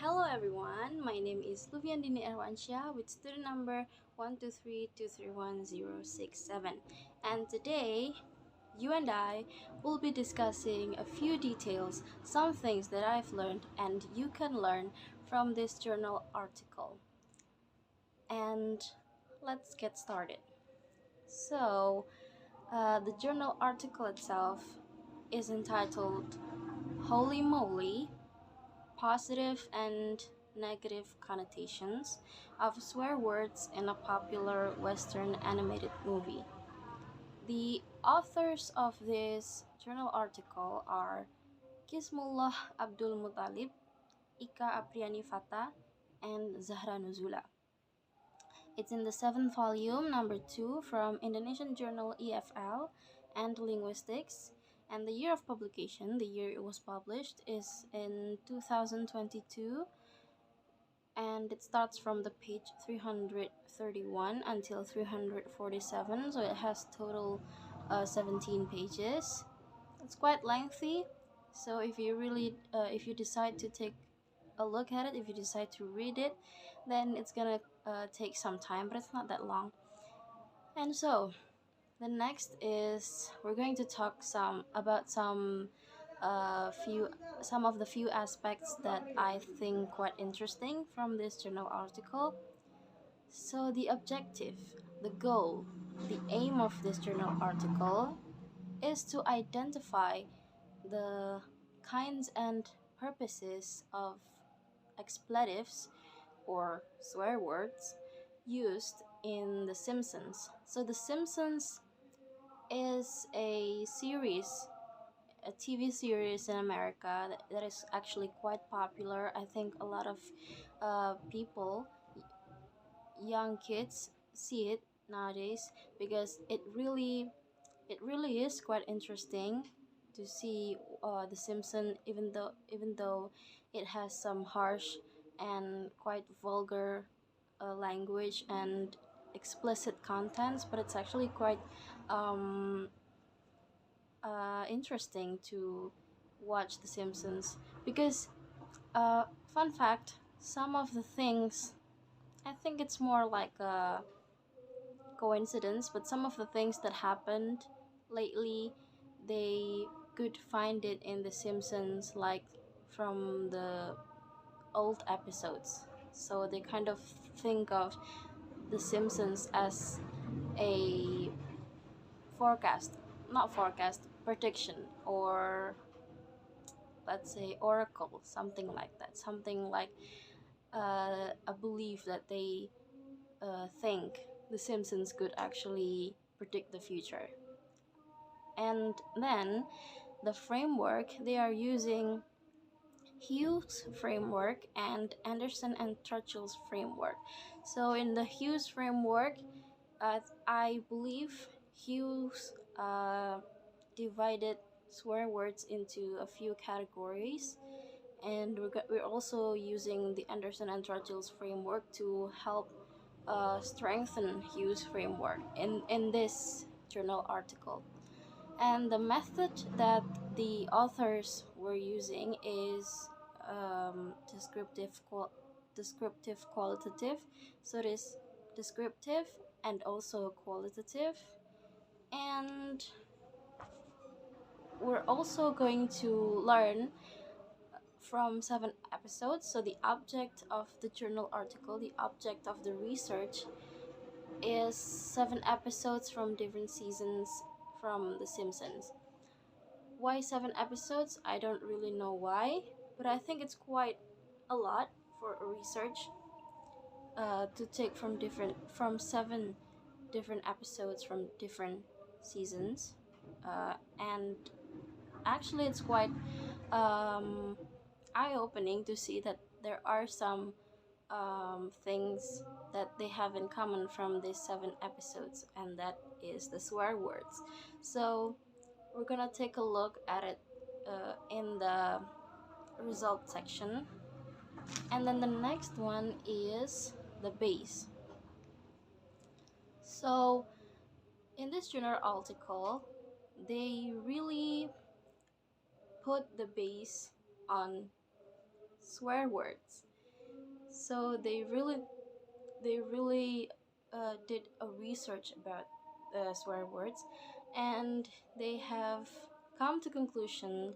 Hello everyone, my name is Luvian Dhini Erwansyah with student number 123231067, and today you and I will be discussing a few details, some things that I've learned and you can learn from this journal article. And let's get started. So, the journal article itself is entitled Holy Moly, Positive and Negative Connotations of Swear Words in a Popular Western Animated Movie. The authors of this journal article are Kismullah Abdul Muttalib, Ika Apriani Fata, and Zahra Nuzula. It's in the 7th volume, number 2, from Indonesian journal EFL and Linguistics. And the year of publication, the year it was published, is in 2022, and it starts from the page 331 until 347, so it has total 17 pages. It's quite lengthy, so if you decide to take a look at it, if you decide to read it, then it's gonna take some time, but it's not that long. And so the next is we're going to talk about some of the few aspects that I think quite interesting from this journal article. So the objective, the goal, the aim of this journal article is to identify the kinds and purposes of expletives or swear words used in The Simpsons. So The Simpsons is a TV series in America that is actually quite popular. I think a lot of young kids, see it nowadays because it really is quite interesting to see The Simpsons, even though it has some harsh and quite vulgar language and explicit contents, but it's actually quite um, interesting to watch The Simpsons because, fun fact, some of the things, I think it's more like a coincidence, but some of the things that happened lately, they could find it in The Simpsons, like from the old episodes. So they kind of think of The Simpsons as a forecast, not forecast, prediction, or let's say oracle, something like that, something like a belief that they think The Simpsons could actually predict the future. And then the framework, they are using Hughes framework and Anderson and Churchill's framework. So in the Hughes framework, I believe Hughes divided swear words into a few categories, and we're also using the Anderson and Churchill's framework to help strengthen Hughes framework in this journal article. And the method that the authors were using is descriptive qualitative. So it is descriptive and also qualitative. And we're also going to learn from 7 episodes. So the object of the journal article, the object of the research, is 7 episodes from different seasons from The Simpsons. Why 7 episodes? I don't really know why, but I think it's quite a lot for a research to take from 7 different episodes from different seasons, and actually it's quite eye-opening to see that there are some things that they have in common from these 7 episodes, and that is the swear words. So we're gonna take a look at it in the result section. And then the next one is the base. So in this journal article, they really put the base on swear words. So they really did a research about swear words, and they have come to conclusion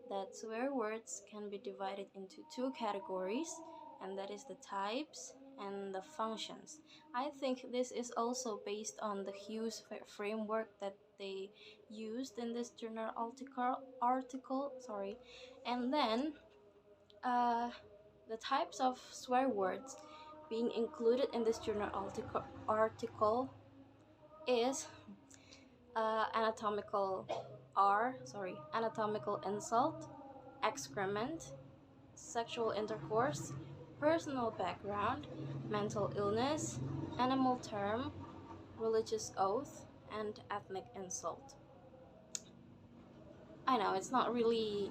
that swear words can be divided into two categories, and that is the types and the functions. I think this is also based on the Hughes framework that they used in this journal article. Sorry, and then uh, the types of swear words being included in this journal article is anatomical insult, excrement, sexual intercourse, personal background, mental illness, animal term, religious oath, and ethnic insult. I know it's not really.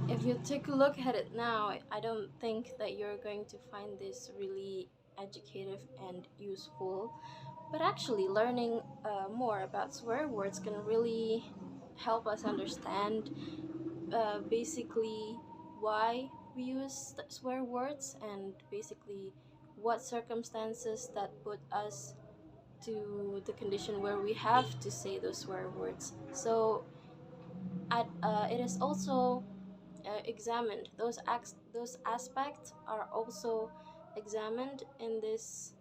If you take a look at it now, I don't think that you're going to find this really educative and useful. But actually, learning more about swear words can really help us understand basically why we use swear words, and basically what circumstances that put us to the condition where we have to say those swear words. So it is also examined. Those aspects are also examined in this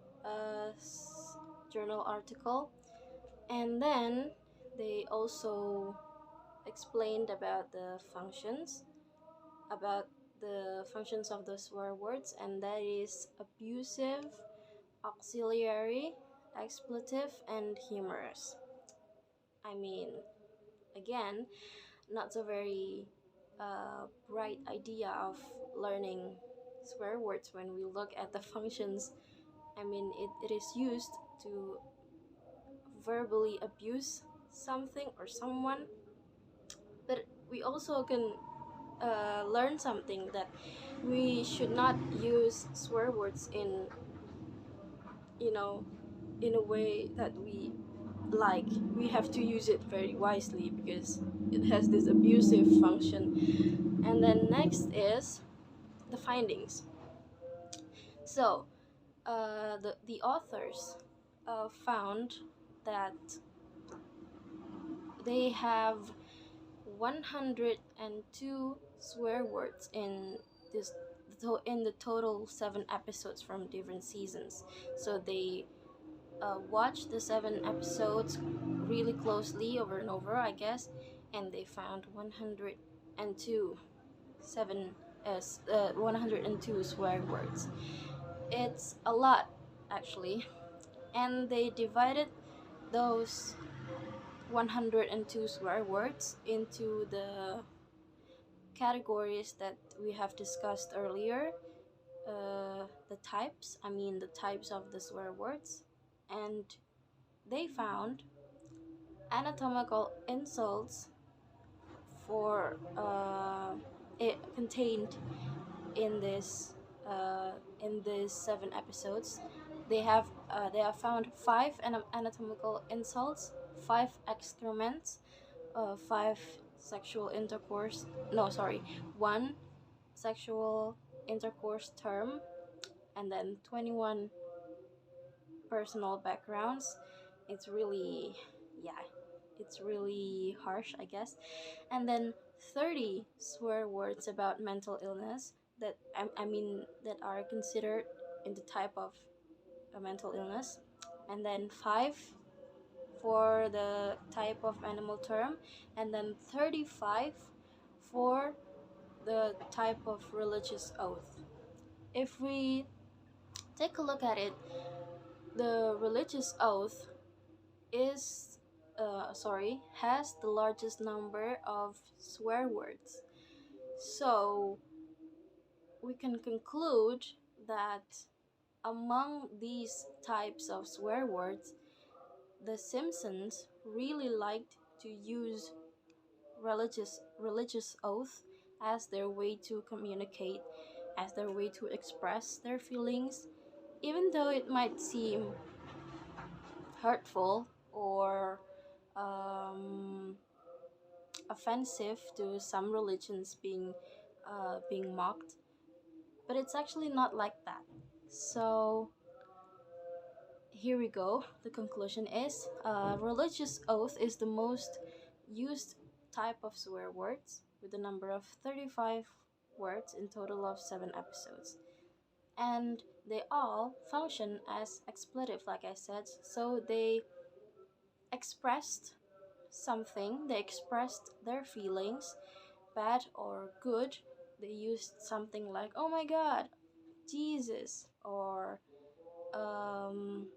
journal article, and then they also explained about the functions of the swear words, and that is abusive, auxiliary, expletive, and humorous. I mean, again, not so very bright idea of learning swear words when we look at the functions. I mean, it is used to verbally abuse something or someone, but we also can learn something that we should not use swear words in, you know, in a way that we like. We have to use it very wisely because it has this abusive function. And then next is the findings. So the authors found that they have 102 swear words in the total 7 episodes from different seasons. So they watched the 7 episodes really closely over and over, I guess, and they found 102 swear words. It's a lot, actually, and they divided those 102 swear words into the categories that we have discussed earlier. The types of the swear words, and they found anatomical insults for it contained in this in these 7 episodes. They have found five anatomical insults, five excrements, five sexual intercourse. No, sorry, one sexual intercourse term, and then 21 personal backgrounds. It's really, yeah, it's really harsh, I guess. And then 30 swear words about mental illness that are considered in the type of a mental illness, and then 5 for the type of animal term, and then 35 for the type of religious oath. If we take a look at it, the religious oath has the largest number of swear words. So we can conclude that among these types of swear words, the Simpsons really liked to use religious oath as their way to communicate, as their way to express their feelings, even though it might seem hurtful or um, offensive to some religions being mocked. but it's actually not like that. So here we go. The conclusion is religious oath is the most used type of swear words, with a number of 35 words in total of 7 episodes. And they all function as expletive, like I said. So they expressed something, they expressed their feelings, bad or good. They used something like, oh my god, Jesus, or um,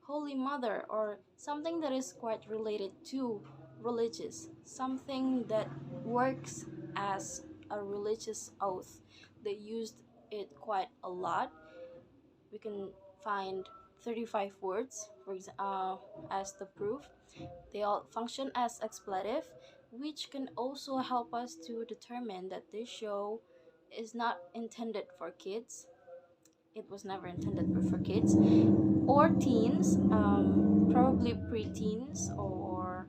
Holy Mother, or something that is quite related to religious, something that works as a religious oath. They used it quite a lot. We can find 35 words as the proof. They all function as expletive, which can also help us to determine that this show is not intended for kids. It was never intended for kids or teens, probably preteens or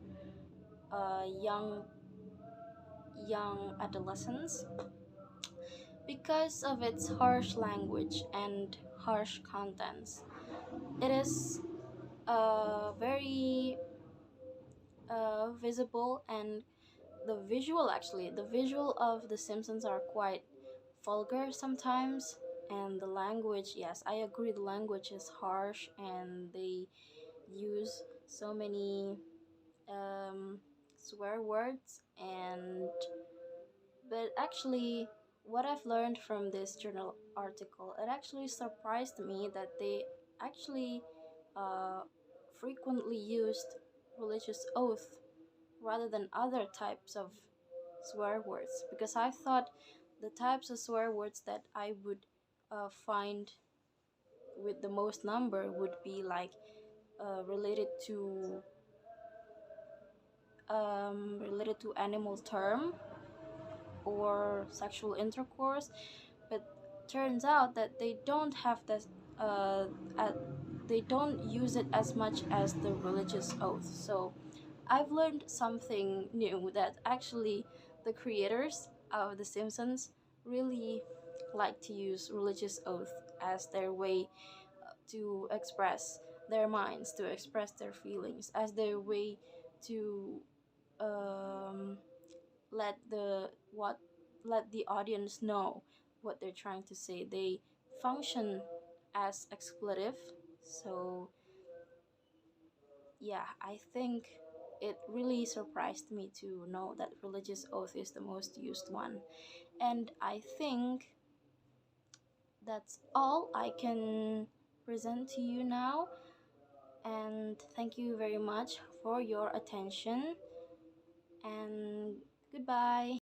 young adolescents, because of its harsh language and harsh contents. It is very visible, and the visual of The Simpsons are quite vulgar sometimes, and the language, yes, I agree, the language is harsh, and they use so many swear words. And but actually, what I've learned from this journal article, it actually surprised me that they actually uh, frequently used religious oath rather than other types of swear words, because I thought the types of swear words that I would find with the most number would be like related to animal term or sexual intercourse, but turns out that they don't have this uh, uh, they don't use it as much as the religious oath. So I've learned something new, that actually the creators of The Simpsons really like to use religious oath as their way to express their minds, to express their feelings, as their way to um, let the what let the audience know what they're trying to say. They function as expletive. So yeah, I think it really surprised me to know that religious oath is the most used one. And I think that's all I can present to you now. And thank you very much for your attention. And goodbye.